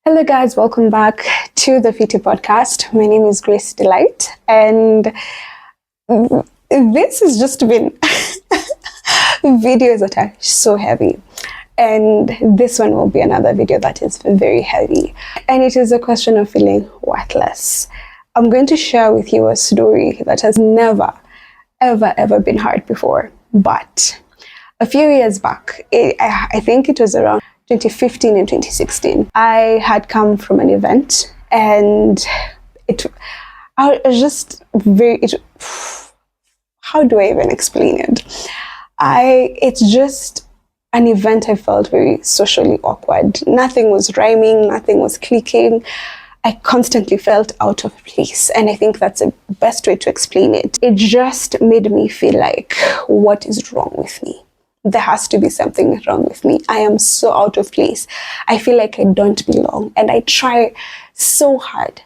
Hello guys, welcome back to the FITI podcast. My name is Grace Delight, and this has just been videos that are so heavy, and this one will be another video that is very heavy, and it is a question of feeling worthless. I'm going to share with you a story that has never ever been heard before, but a few years back, I think it was around 2015 and 2016, I had come from an event, and I was just how do I even explain it? It's just an event I felt very socially awkward. Nothing was rhyming, nothing was clicking. I constantly felt out of place, and I think that's the best way to explain it. It just made me feel like, what is wrong with me? There has to be something wrong with me. I am so out of place. I feel like I don't belong, and I try so hard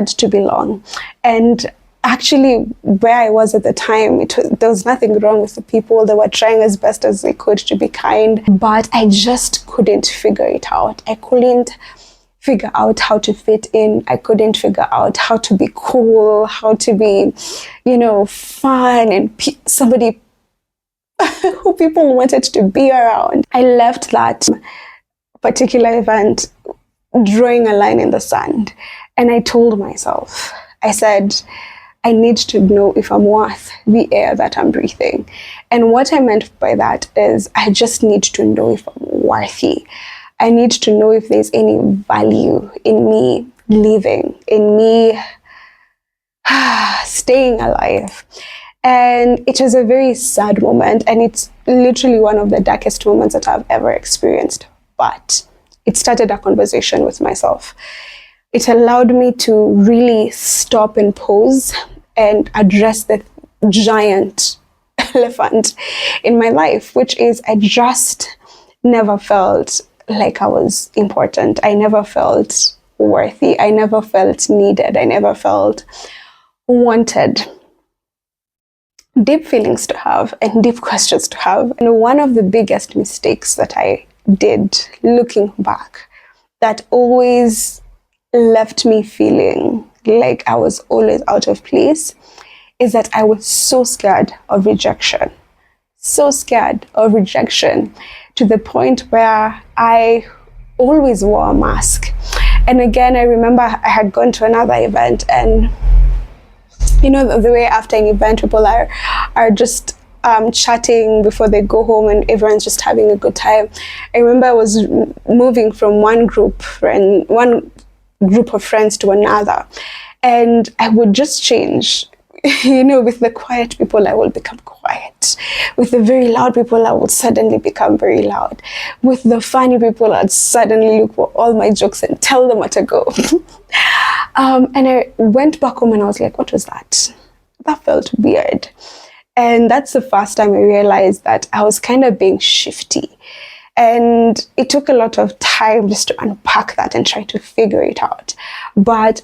to belong. And actually, where I was at the time, there was nothing wrong with the people. They were trying as best as they could to be kind, but I just couldn't figure it out. I couldn't figure out how to fit in. I couldn't figure out how to be cool, how to be, fun, and somebody who people wanted to be around. I left that particular event drawing a line in the sand, and I told myself, I said, I need to know if I'm worth the air that I'm breathing. And what I meant by that is I just need to know if I'm worthy. I need to know if there's any value in me living, in me staying alive. And it was a very sad moment, and it's literally one of the darkest moments that I've ever experienced. But it started a conversation with myself. It allowed me to really stop and pause and address the giant elephant in my life, which is I just never felt like I was important. I never felt worthy. I never felt needed. I never felt wanted. Deep feelings to have and deep questions to have. And one of the biggest mistakes that I did looking back that always left me feeling like I was always out of place is that I was so scared of rejection. So scared of rejection to the point where I always wore a mask. And again, I remember I had gone to another event, and the way after an event people are just chatting before they go home, and everyone's just having a good time. I remember I was moving from one group of friends to another, and I would just change. With the quiet people, I will become quiet. With the very loud people, I will suddenly become very loud. With the funny people, I'd suddenly look for all my jokes and tell them what to go. And I went back home and I was like, what was that? That felt weird. And that's the first time I realized that I was kind of being shifty. And it took a lot of time just to unpack that and try to figure it out. But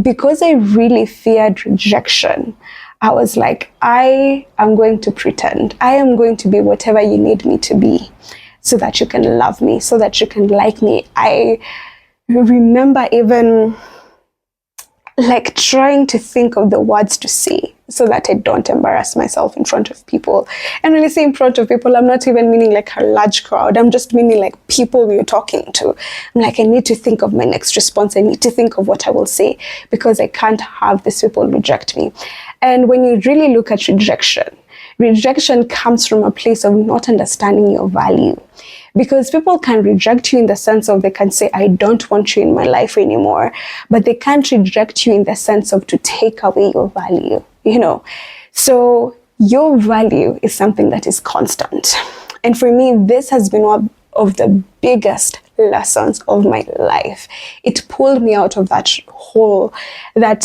because I really feared rejection, I was like, I am going to pretend. I am going to be whatever you need me to be so that you can love me, so that you can like me. I remember even like trying to think of the words to say so that I don't embarrass myself in front of people. And when I say in front of people, I'm not even meaning like a large crowd. I'm just meaning like people you're talking to. I'm like, I need to think of my next response. I need to think of what I will say because I can't have these people reject me. And when you really look at rejection comes from a place of not understanding your value. Because people can reject you in the sense of they can say, I don't want you in my life anymore, but they can't reject you in the sense of to take away your value, So your value is something that is constant. And for me, this has been one of the biggest lessons of my life. It pulled me out of that hole that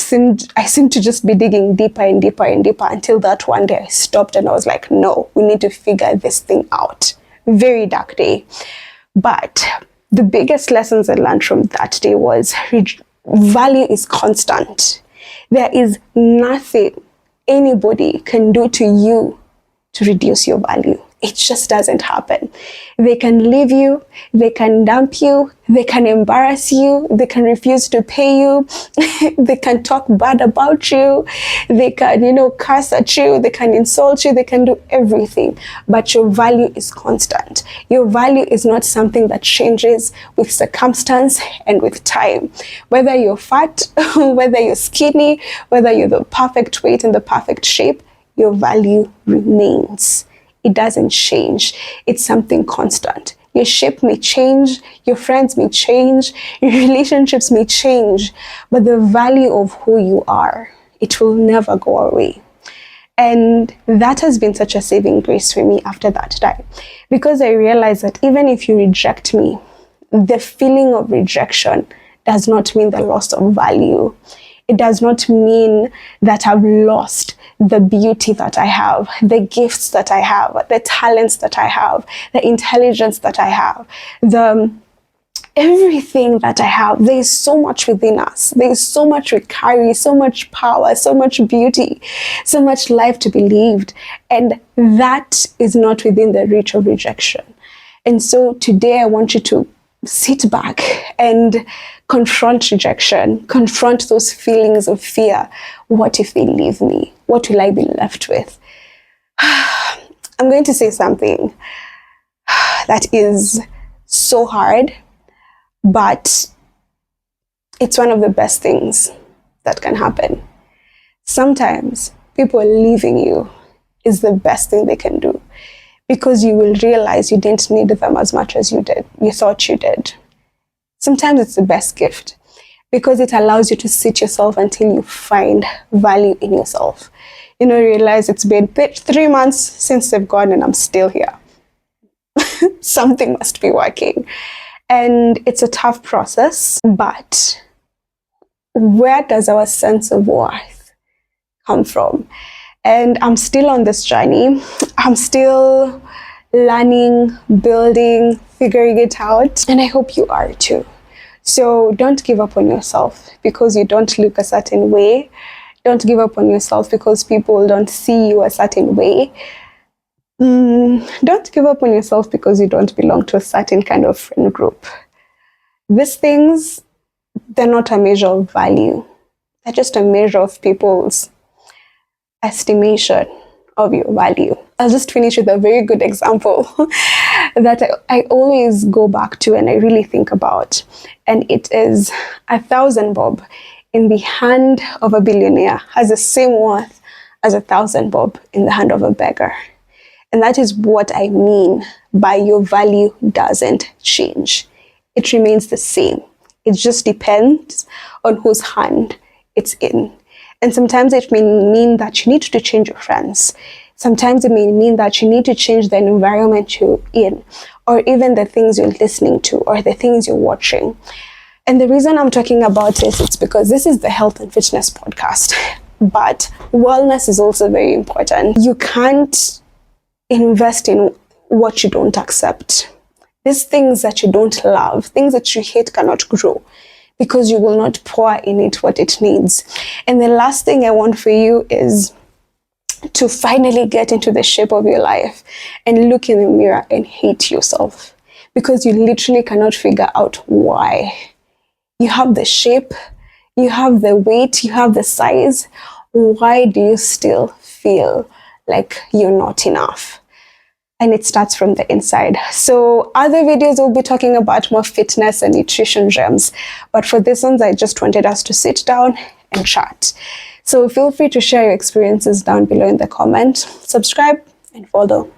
I seemed to just be digging deeper and deeper and deeper until that one day I stopped and I was like, no, we need to figure this thing out. Very dark day. But the biggest lessons I learned from that day was value is constant. There is nothing anybody can do to you to reduce your value. It just doesn't happen. They can leave you, they can dump you, they can embarrass you, they can refuse to pay you, they can talk bad about you, they can, curse at you, they can insult you, they can do everything. But your value is constant. Your value is not something that changes with circumstance and with time. Whether you're fat, whether you're skinny, whether you're the perfect weight and the perfect shape, your value remains. It doesn't change. It's something constant. Your shape may change, your friends may change, your relationships may change, but the value of who you are, it will never go away. And that has been such a saving grace for me after that time, because I realized that even if you reject me, the feeling of rejection does not mean the loss of value. It does not mean that I've lost the beauty that I have, the gifts that I have, the talents that I have, the intelligence that I have, everything that I have. There is so much within us. There is so much we carry, so much power, so much beauty, so much life to be lived. And that is not within the reach of rejection. And so today I want you to sit back and confront rejection, confront those feelings of fear. What if they leave me? What will I be left with? I'm going to say something that is so hard, but it's one of the best things that can happen. Sometimes people leaving you is the best thing they can do, because you will realize you didn't need them as much as you thought you did. Sometimes it's the best gift, because it allows you to sit yourself until you find value in yourself. Realize it's been 3 months since they've gone and I'm still here. Something must be working. And it's a tough process, but where does our sense of worth come from? And I'm still on this journey. I'm still learning, building, figuring it out. And I hope you are too. So don't give up on yourself because you don't look a certain way. Don't give up on yourself because people don't see you a certain way. Don't give up on yourself because you don't belong to a certain kind of friend group. These things, they're not a measure of value. They're just a measure of people's estimation of your value. I'll just finish with a very good example that I always go back to and I really think about. And it is 1,000 bob in the hand of a billionaire has the same worth as 1,000 bob in the hand of a beggar. And that is what I mean by your value doesn't change. It remains the same. It just depends on whose hand it's in. And sometimes it may mean that you need to change your friends. Sometimes it may mean that you need to change the environment you're in, or even the things you're listening to, or the things you're watching. And the reason I'm talking about this is because this is the health and fitness podcast, but wellness is also very important. You can't invest in what you don't accept. These things that you don't love, things that you hate cannot grow because you will not pour in it what it needs. And the last thing I want for you is to finally get into the shape of your life and look in the mirror and hate yourself because you literally cannot figure out why. You have the shape, you have the weight, you have the size. Why do you still feel like you're not enough? And it starts from the inside. So other videos will be talking about more fitness and nutrition gems. But for this ones, I just wanted us to sit down and chat. So feel free to share your experiences down below in the comment, subscribe and follow.